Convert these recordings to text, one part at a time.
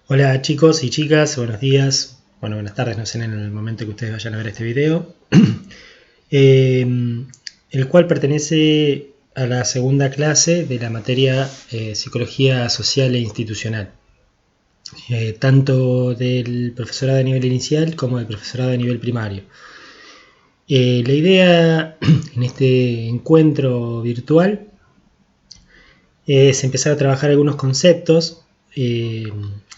Hola chicos y chicas, buenos días, buenas tardes, no sé en el momento que ustedes vayan a ver este video, el cual pertenece a la segunda clase de la materia Psicología Social e Institucional, tanto del profesorado de nivel inicial como del profesorado de nivel primario. La idea en este encuentro virtual es empezar a trabajar algunos conceptos.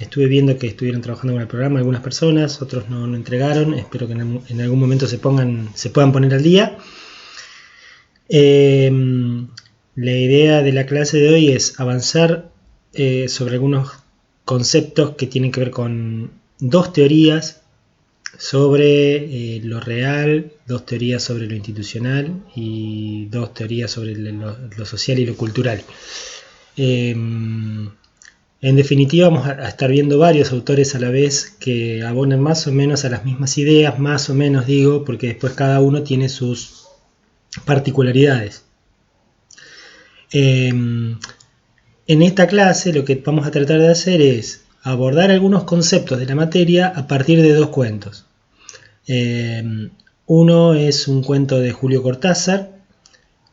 Estuve viendo que estuvieron trabajando con el programa algunas personas, otros no entregaron. Espero que en algún momento se puedan poner al día. La idea de la clase de hoy es avanzar sobre algunos conceptos que tienen que ver con dos teorías sobre lo real, dos teorías sobre lo institucional y dos teorías sobre lo social y lo cultural. En definitiva, vamos a estar viendo varios autores a la vez que abonan más o menos a las mismas ideas, más o menos digo, porque después cada uno tiene sus particularidades. En esta clase lo que vamos a tratar de hacer es abordar algunos conceptos de la materia a partir de dos cuentos. Uno es un cuento de Julio Cortázar,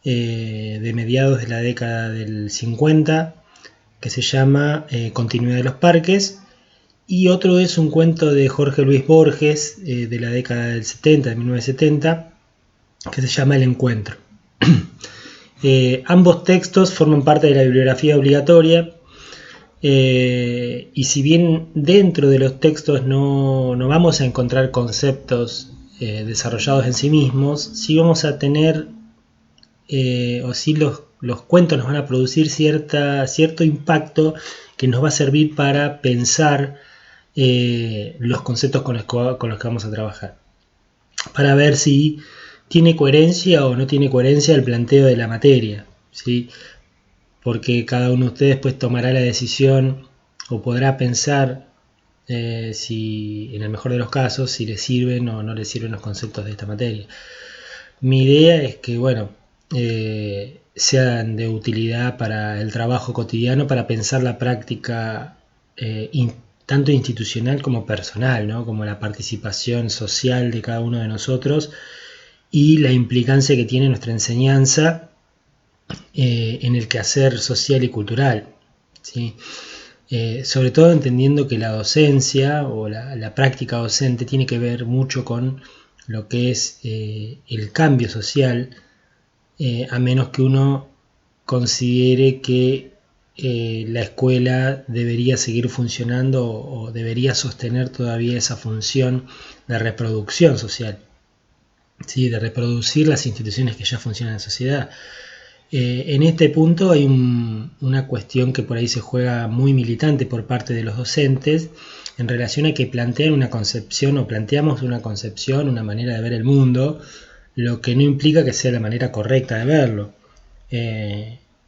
de mediados de la década del 50, que se llama Continuidad de los Parques, y otro es un cuento de Jorge Luis Borges, de la década del 70, de 1970, que se llama El Encuentro. Ambos textos forman parte de la bibliografía obligatoria, y si bien dentro de los textos no vamos a encontrar conceptos desarrollados en sí mismos, sí vamos a tener, o sí los cuentos nos van a producir cierto impacto que nos va a servir para pensar los conceptos con los que vamos a trabajar, para ver si tiene coherencia o no tiene coherencia el planteo de la materia, ¿sí? Porque cada uno de ustedes pues tomará la decisión o podrá pensar si, en el mejor de los casos, si le sirven o no le sirven los conceptos de esta materia. Mi idea es que, sean de utilidad para el trabajo cotidiano, para pensar la práctica tanto institucional como personal, ¿no? Como la participación social de cada uno de nosotros y la implicancia que tiene nuestra enseñanza en el quehacer social y cultural, ¿sí? Sobre todo entendiendo que la docencia o la práctica docente tiene que ver mucho con lo que es el cambio social, a menos que uno considere que la escuela debería seguir funcionando o debería sostener todavía esa función de reproducción social, ¿sí? De reproducir las instituciones que ya funcionan en la sociedad. En este punto hay una cuestión que por ahí se juega muy militante por parte de los docentes en relación a que plantean una concepción o planteamos una concepción, una manera de ver el mundo, lo que no implica que sea la manera correcta de verlo.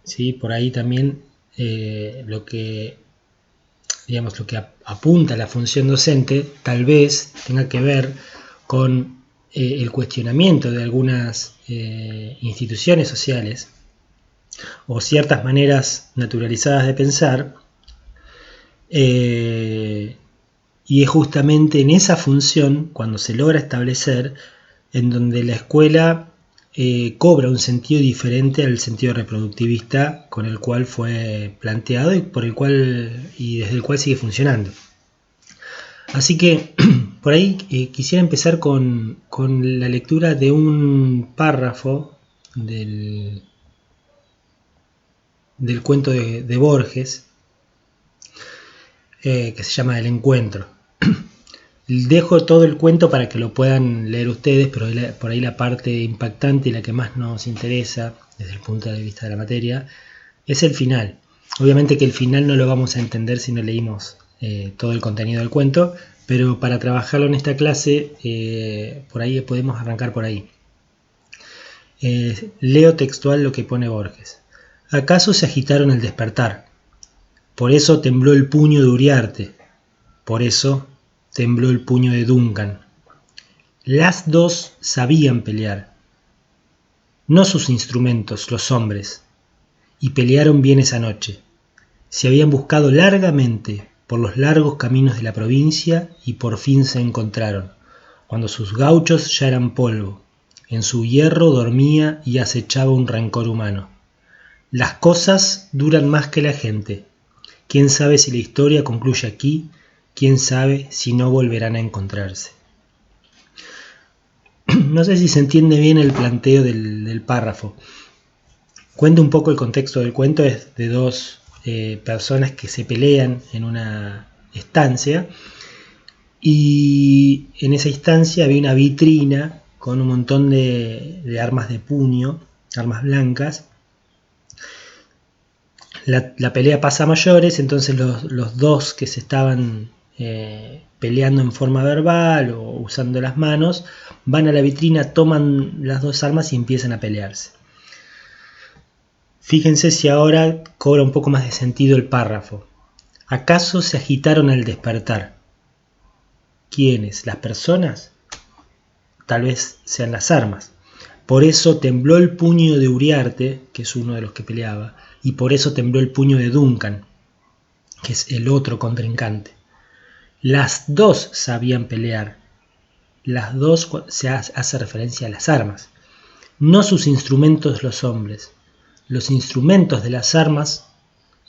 ¿Sí? Por ahí también lo que apunta a la función docente tal vez tenga que ver con el cuestionamiento de algunas instituciones sociales o ciertas maneras naturalizadas de pensar, y es justamente en esa función, cuando se logra establecer, en donde la escuela cobra un sentido diferente al sentido reproductivista con el cual fue planteado y desde el cual sigue funcionando. Así que por ahí quisiera empezar con la lectura de un párrafo del cuento de Borges, que se llama El Encuentro. Dejo todo el cuento para que lo puedan leer ustedes, pero por ahí la parte impactante y la que más nos interesa desde el punto de vista de la materia es el final. Obviamente que el final no lo vamos a entender si no leímos todo el contenido del cuento, pero para trabajarlo en esta clase, por ahí podemos arrancar por ahí. Leo textual lo que pone Borges. ¿Acaso se agitaron al despertar? Por eso tembló el puño de Uriarte, por eso tembló el puño de Duncan. Las dos sabían pelear, no sus instrumentos, los hombres, y pelearon bien esa noche. Se habían buscado largamente, por los largos caminos de la provincia y por fin se encontraron, cuando sus gauchos ya eran polvo. En su hierro dormía y acechaba un rencor humano. Las cosas duran más que la gente. ¿Quién sabe si la historia concluye aquí? ¿Quién sabe si no volverán a encontrarse? No sé si se entiende bien el planteo del párrafo. Cuenta un poco el contexto del cuento, es de dos personas que se pelean en una estancia, y en esa instancia había una vitrina con un montón de armas de puño, armas blancas. La pelea pasa a mayores, entonces los dos que se estaban peleando en forma verbal o usando las manos, van a la vitrina, toman las dos armas y empiezan a pelearse. Fíjense si ahora cobra un poco más de sentido el párrafo. ¿Acaso se agitaron al despertar? ¿Quiénes? ¿Las personas? Tal vez sean las armas. Por eso tembló el puño de Uriarte, que es uno de los que peleaba, y por eso tembló el puño de Duncan, que es el otro contrincante. Las dos sabían pelear. Las dos se hace referencia a las armas. No sus instrumentos los hombres. Los instrumentos de las armas,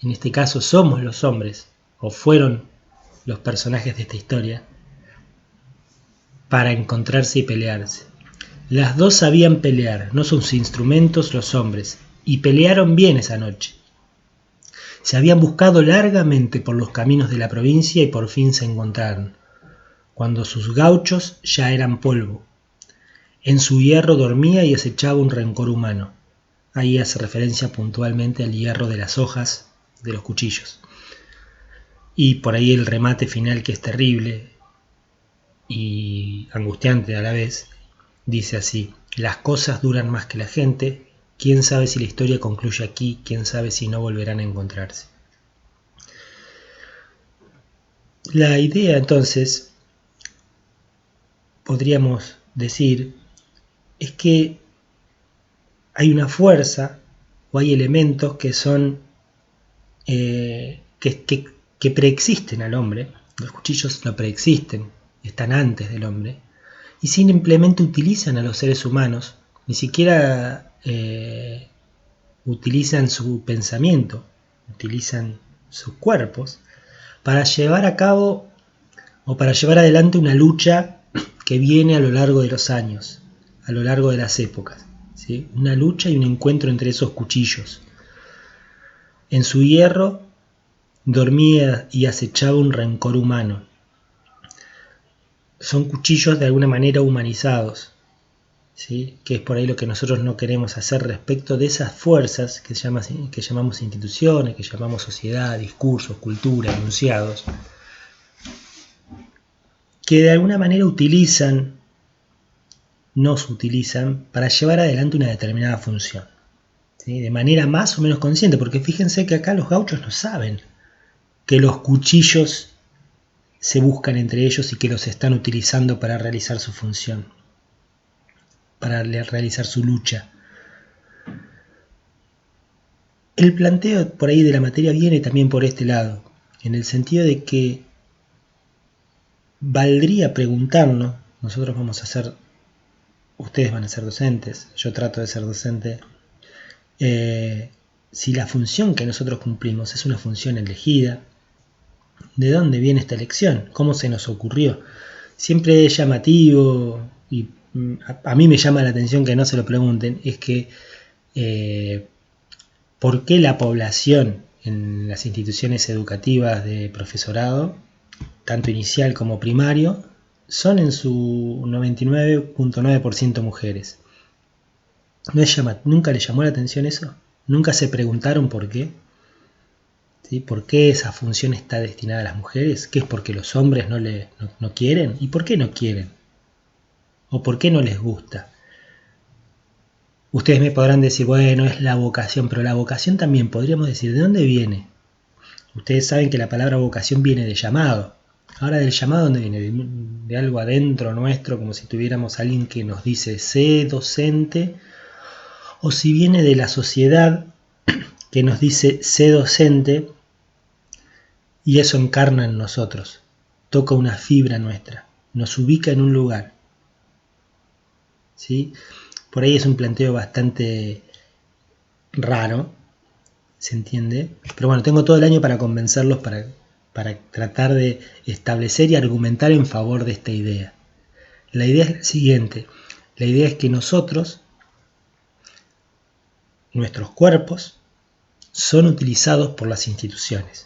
en este caso somos los hombres, o fueron los personajes de esta historia, para encontrarse y pelearse. Las dos sabían pelear, no sus instrumentos los hombres, y pelearon bien esa noche. Se habían buscado largamente por los caminos de la provincia y por fin se encontraron, cuando sus gauchos ya eran polvo. En su hierro dormía y acechaba un rencor humano. Ahí hace referencia puntualmente al hierro de las hojas de los cuchillos. Y por ahí el remate final, que es terrible y angustiante a la vez, dice así: las cosas duran más que la gente. ¿Quién sabe si la historia concluye aquí? ¿Quién sabe si no volverán a encontrarse? La idea, entonces, podríamos decir, es que hay una fuerza o hay elementos que son que preexisten al hombre. Los cuchillos no preexisten, están antes del hombre, y simplemente utilizan a los seres humanos, ni siquiera utilizan su pensamiento, utilizan sus cuerpos para llevar a cabo o para llevar adelante una lucha que viene a lo largo de los años, a lo largo de las épocas, ¿sí? Una lucha y un encuentro entre esos cuchillos. En su hierro dormía y acechaba un rencor humano. Son cuchillos de alguna manera humanizados, ¿sí? Que es por ahí lo que nosotros no queremos hacer respecto de esas fuerzas que llamamos instituciones, que llamamos sociedad, discursos, cultura, enunciados, que de alguna manera nos utilizan para llevar adelante una determinada función, ¿sí? De manera más o menos consciente, porque fíjense que acá los gauchos no saben que los cuchillos se buscan entre ellos y que los están utilizando para realizar su función, para realizar su lucha. El planteo por ahí de la materia viene también por este lado, en el sentido de que valdría preguntarnos, ustedes van a ser docentes, yo trato de ser docente, si la función que nosotros cumplimos es una función elegida. ¿De dónde viene esta elección? ¿Cómo se nos ocurrió? Siempre es llamativo, y a mí me llama la atención que no se lo pregunten, es que ¿por qué la población en las instituciones educativas de profesorado, tanto inicial como primario, son en su 99.9% mujeres? ¿Nunca les llamó la atención eso? ¿Nunca se preguntaron por qué? ¿Sí? ¿Por qué esa función está destinada a las mujeres? ¿Qué es porque los hombres no quieren? ¿Y por qué no quieren? ¿O por qué no les gusta? Ustedes me podrán decir, bueno, es la vocación, pero la vocación también podríamos decir, ¿de dónde viene? Ustedes saben que la palabra vocación viene de llamado. Ahora, ¿del llamado dónde viene? De algo adentro nuestro, como si tuviéramos a alguien que nos dice, sé docente, o si viene de la sociedad que nos dice, sé docente, y eso encarna en nosotros, toca una fibra nuestra, nos ubica en un lugar. ¿Sí? Por ahí es un planteo bastante raro, ¿se entiende? Pero bueno, tengo todo el año para convencerlos, para tratar de establecer y argumentar en favor de esta idea. La idea es la siguiente, la idea es que nosotros, nuestros cuerpos, son utilizados por las instituciones.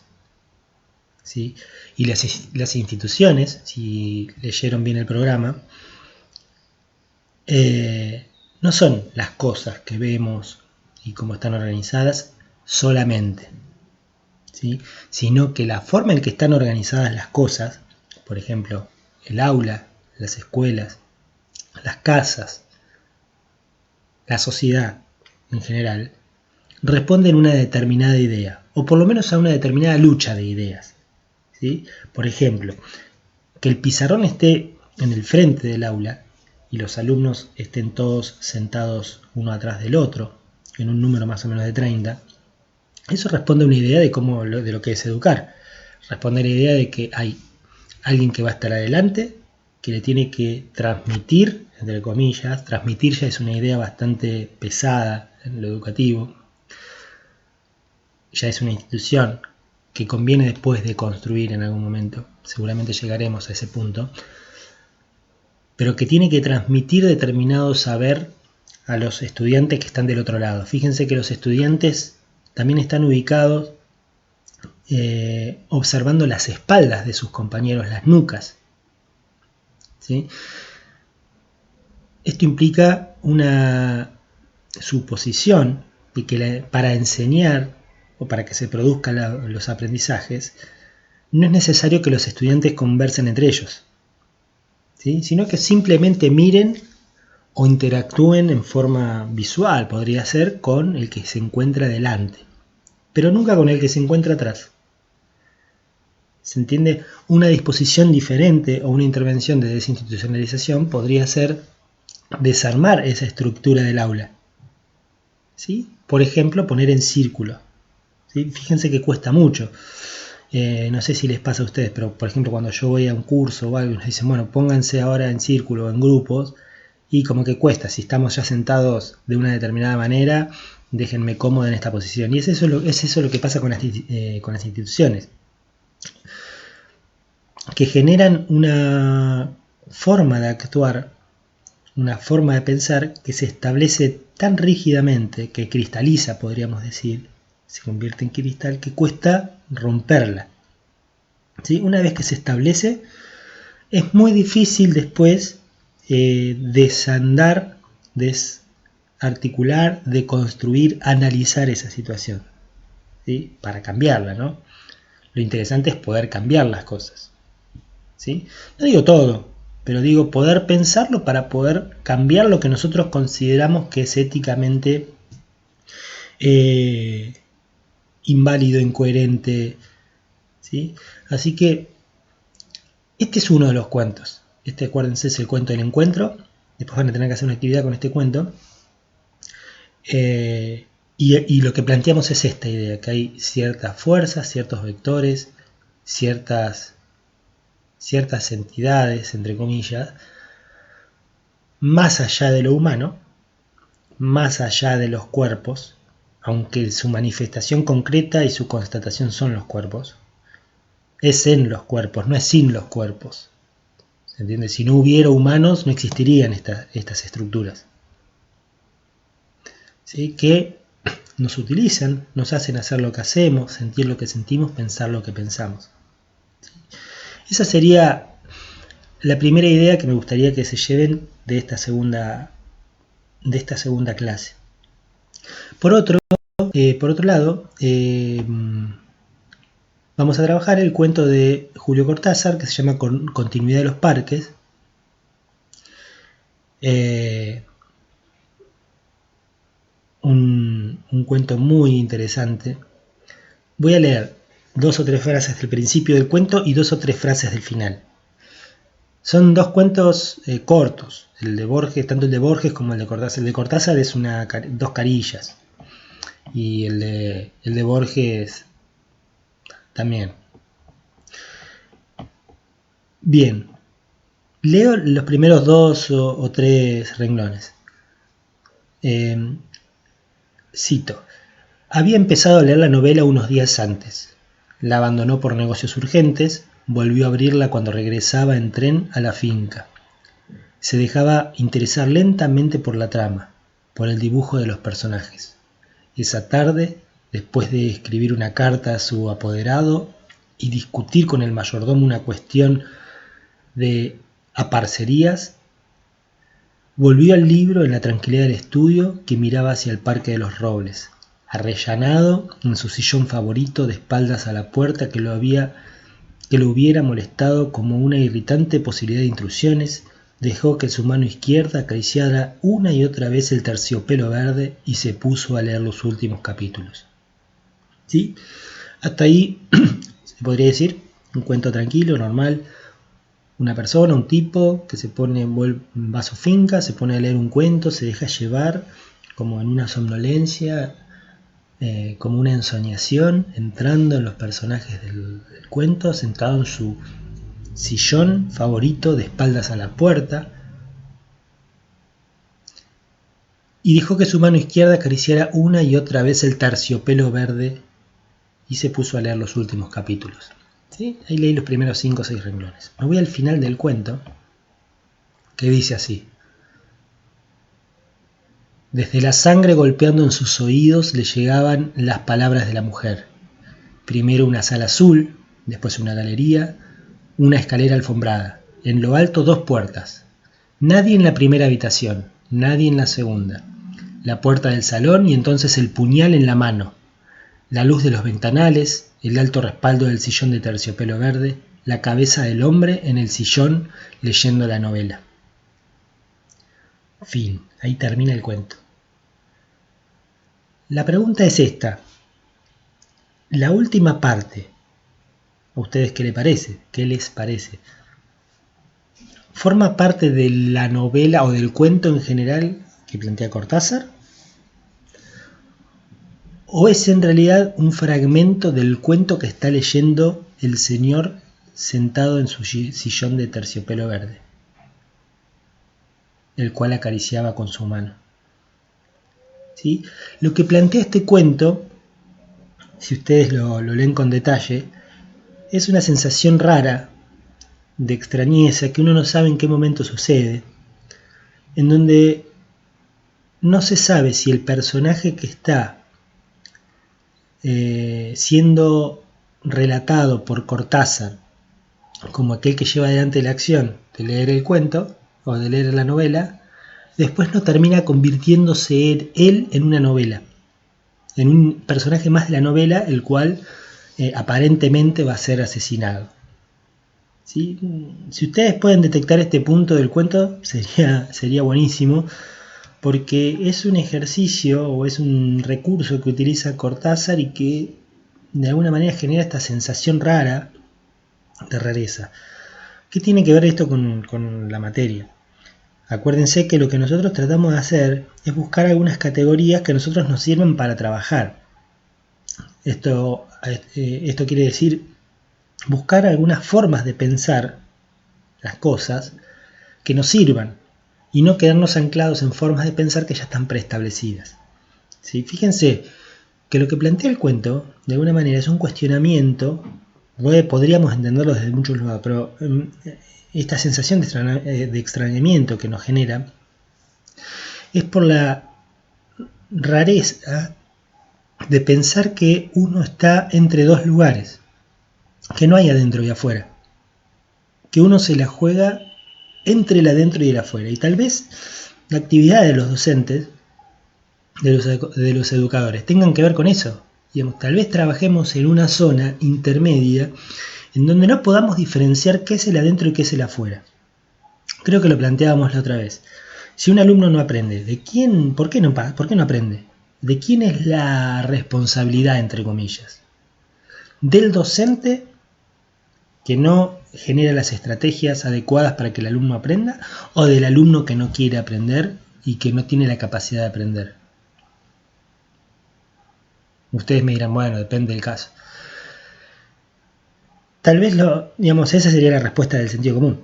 ¿Sí? Y las instituciones, si leyeron bien el programa, no son las cosas que vemos y cómo están organizadas solamente, ¿sí? Sino que la forma en que están organizadas las cosas, por ejemplo, el aula, las escuelas, las casas, la sociedad en general, responden a una determinada idea, o por lo menos a una determinada lucha de ideas. ¿Sí? Por ejemplo, que el pizarrón esté en el frente del aula y los alumnos estén todos sentados uno atrás del otro, en un número más o menos de 30, eso responde a una idea de lo que es educar. Responde a la idea de que hay alguien que va a estar adelante, que le tiene que transmitir, entre comillas, transmitir ya es una idea bastante pesada en lo educativo, ya es una institución que conviene después de construir en algún momento, seguramente llegaremos a ese punto, pero que tiene que transmitir determinado saber a los estudiantes que están del otro lado. Fíjense que los estudiantes también están ubicados observando las espaldas de sus compañeros, las nucas. ¿Sí? Esto implica una suposición de que para enseñar o para que se produzcan los aprendizajes, no es necesario que los estudiantes conversen entre ellos, ¿sí? Sino que simplemente miren o interactúen en forma visual, podría ser, con el que se encuentra delante, pero nunca con el que se encuentra atrás. ¿Se entiende? Una disposición diferente o una intervención de desinstitucionalización podría ser desarmar esa estructura del aula. ¿Sí? Por ejemplo, poner en círculo. ¿Sí? Fíjense que cuesta mucho. No sé si les pasa a ustedes, pero por ejemplo cuando yo voy a un curso o algo, nos dicen, bueno, pónganse ahora en círculo o en grupos, y como que cuesta, si estamos ya sentados de una determinada manera, déjenme cómodo en esta posición. Y es eso lo que pasa con las instituciones, que generan una forma de actuar, una forma de pensar que se establece tan rígidamente, que cristaliza, podríamos decir, se convierte en cristal, que cuesta romperla. ¿Sí? Una vez que se establece, es muy difícil después desandar, desarticular, deconstruir, analizar esa situación, ¿sí? Para cambiarla, ¿no? Lo interesante es poder cambiar las cosas, ¿sí? No digo todo, pero digo poder pensarlo para poder cambiar lo que nosotros consideramos que es éticamente inválido, incoherente, ¿sí? Así que este es uno de los cuentos. Este, acuérdense, es el cuento del encuentro. Después van a tener que hacer una actividad con este cuento. Y lo que planteamos es esta idea, que hay ciertas fuerzas, ciertos vectores, ciertas entidades, entre comillas, más allá de lo humano, más allá de los cuerpos, aunque su manifestación concreta y su constatación son los cuerpos, es en los cuerpos, no es sin los cuerpos. ¿Se entiende? Si no hubiera humanos, no existirían estas estructuras, ¿sí? Que nos utilizan, nos hacen hacer lo que hacemos, sentir lo que sentimos, pensar lo que pensamos. ¿Sí? Esa sería la primera idea que me gustaría que se lleven de esta segunda clase. Por otro lado, vamos a trabajar el cuento de Julio Cortázar, que se llama Continuidad de los parques. Un cuento muy interesante. Voy a leer 2 o 3 frases del principio del cuento y 2 o 3 frases del final. Son 2 cuentos cortos, el de Borges, tanto el de Borges como el de Cortázar. El de Cortázar es 2 carillas y el de Borges también. Bien, leo los primeros 2 o 3 renglones. Cito. Había empezado a leer la novela unos días antes. La abandonó por negocios urgentes, volvió a abrirla cuando regresaba en tren a la finca. Se dejaba interesar lentamente por la trama, por el dibujo de los personajes. Esa tarde, después de escribir una carta a su apoderado y discutir con el mayordomo una cuestión de aparcerías, volvió al libro en la tranquilidad del estudio que miraba hacia el Parque de los Robles, arrellanado en su sillón favorito de espaldas a la puerta que lo hubiera molestado como una irritante posibilidad de intrusiones. Dejó que su mano izquierda acariciara una y otra vez el terciopelo verde y se puso a leer los últimos capítulos. ¿Sí? Hasta ahí se podría decir un cuento tranquilo, normal. Una persona, un tipo que se pone, va a su finca, se pone a leer un cuento, se deja llevar como en una somnolencia, como una ensoñación, entrando en los personajes del cuento, sentado en su sillón favorito de espaldas a la puerta, y dejó que su mano izquierda acariciara una y otra vez el terciopelo verde y se puso a leer los últimos capítulos. ¿Sí? Ahí leí los primeros 5 o 6 renglones. Me voy al final del cuento, que dice así. Desde la sangre golpeando en sus oídos le llegaban las palabras de la mujer. Primero una sala azul, después una galería, una escalera alfombrada. En lo alto 2 puertas. Nadie en la primera habitación, nadie en la segunda. La puerta del salón y entonces el puñal en la mano. La luz de los ventanales, el alto respaldo del sillón de terciopelo verde, la cabeza del hombre en el sillón leyendo la novela. Fin. Ahí termina el cuento. La pregunta es esta. La última parte, ¿a ustedes qué les parece? ¿Qué les parece? ¿Forma parte de la novela o del cuento en general que plantea Cortázar? ¿O es en realidad un fragmento del cuento que está leyendo el señor sentado en su sillón de terciopelo verde, el cual acariciaba con su mano? ¿Sí? Lo que plantea este cuento, si ustedes lo leen con detalle, es una sensación rara de extrañeza que uno no sabe en qué momento sucede, en donde no se sabe si el personaje que está siendo relatado por Cortázar como aquel que lleva adelante la acción de leer el cuento o de leer la novela, después no termina convirtiéndose él en una novela, en un personaje más de la novela, el cual aparentemente va a ser asesinado. ¿Sí? Si ustedes pueden detectar este punto del cuento, sería buenísimo, porque es un ejercicio o es un recurso que utiliza Cortázar y que de alguna manera genera esta sensación rara de rareza. ¿Qué tiene que ver esto con la materia? Acuérdense que lo que nosotros tratamos de hacer es buscar algunas categorías que a nosotros nos sirvan para trabajar. Esto quiere decir buscar algunas formas de pensar las cosas que nos sirvan y no quedarnos anclados en formas de pensar que ya están preestablecidas. ¿Sí? Fíjense que lo que plantea el cuento, de alguna manera, es un cuestionamiento, podríamos entenderlo desde muchos lugares, pero esta sensación de extrañamiento que nos genera es por la rareza de pensar que uno está entre 2 lugares, que no hay adentro y afuera, que uno se la juega entre el adentro y el afuera. Y tal vez la actividad de los docentes, de los educadores, tengan que ver con eso. Digamos, tal vez trabajemos en una zona intermedia en donde no podamos diferenciar qué es el adentro y qué es el afuera. Creo que lo planteábamos la otra vez. Si un alumno no aprende, ¿de quién? ¿Por qué no aprende? ¿De quién es la responsabilidad, entre comillas? ¿Del docente, que no genera las estrategias adecuadas para que el alumno aprenda, o del alumno que no quiere aprender y que no tiene la capacidad de aprender? Ustedes me dirán, bueno, depende del caso. tal vez digamos, esa sería la respuesta del sentido común.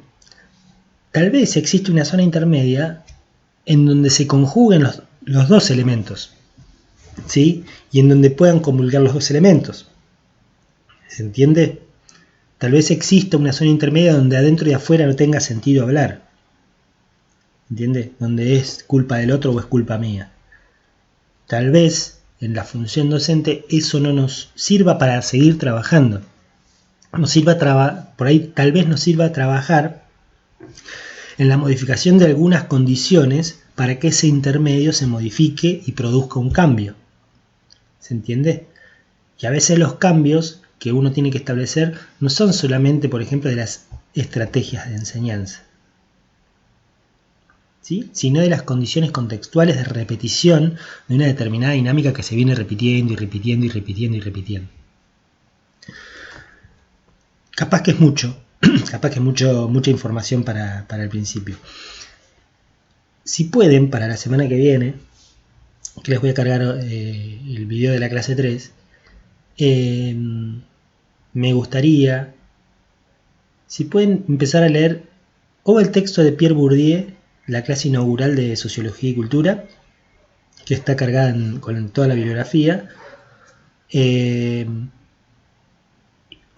Tal vez existe una zona intermedia en donde se conjuguen los dos elementos, ¿sí? Y en donde puedan comulgar los dos elementos. ¿Se entiende? Tal vez exista una zona intermedia donde adentro y afuera no tenga sentido hablar. ¿Entiende? Donde es culpa del otro o es culpa mía. Tal vez en la función docente eso no nos sirva para seguir trabajando. Por ahí tal vez nos sirva a trabajar en la modificación de algunas condiciones para que ese intermedio se modifique y produzca un cambio. ¿Se entiende? Y a veces los cambios que uno tiene que establecer no son solamente, por ejemplo, de las estrategias de enseñanza, ¿sí? Sino de las condiciones contextuales de repetición de una determinada dinámica que se viene repitiendo y repitiendo y repitiendo y repitiendo. Capaz que es mucho, mucha información para el principio. Si pueden, para la semana que viene, que les voy a cargar el video de la clase 3, me gustaría, si pueden empezar a leer o el texto de Pierre Bourdieu, la clase inaugural de Sociología y Cultura, que está cargada con toda la bibliografía,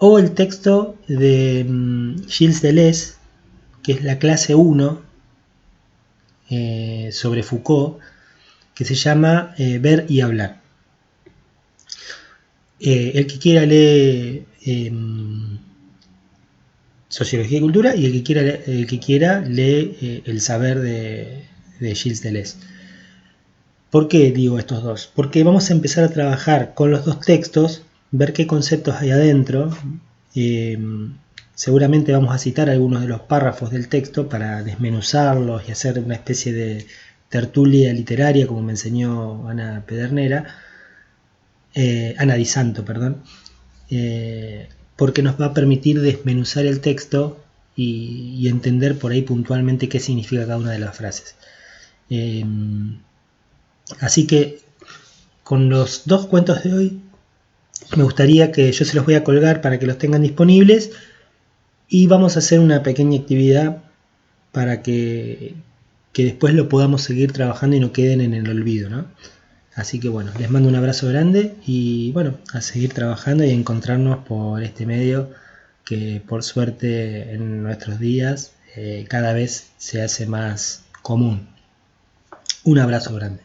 o el texto de Gilles Deleuze, que es la clase 1 sobre Foucault, que se llama Ver y Hablar. El que quiera lee Sociología y Cultura, y el que quiera lee El Saber de Gilles Deleuze. ¿Por qué digo estos dos? Porque vamos a empezar a trabajar con los dos textos, ver qué conceptos hay adentro. Seguramente vamos a citar algunos de los párrafos del texto para desmenuzarlos y hacer una especie de tertulia literaria, como me enseñó Ana Di Santo, perdón. Porque nos va a permitir desmenuzar el texto y entender por ahí puntualmente qué significa cada una de las frases. Así que con los dos cuentos de hoy me gustaría que yo se los voy a colgar para que los tengan disponibles y vamos a hacer una pequeña actividad para que después lo podamos seguir trabajando y no queden en el olvido, ¿no? Así que bueno, les mando un abrazo grande y bueno, a seguir trabajando y a encontrarnos por este medio que por suerte en nuestros días cada vez se hace más común. Un abrazo grande.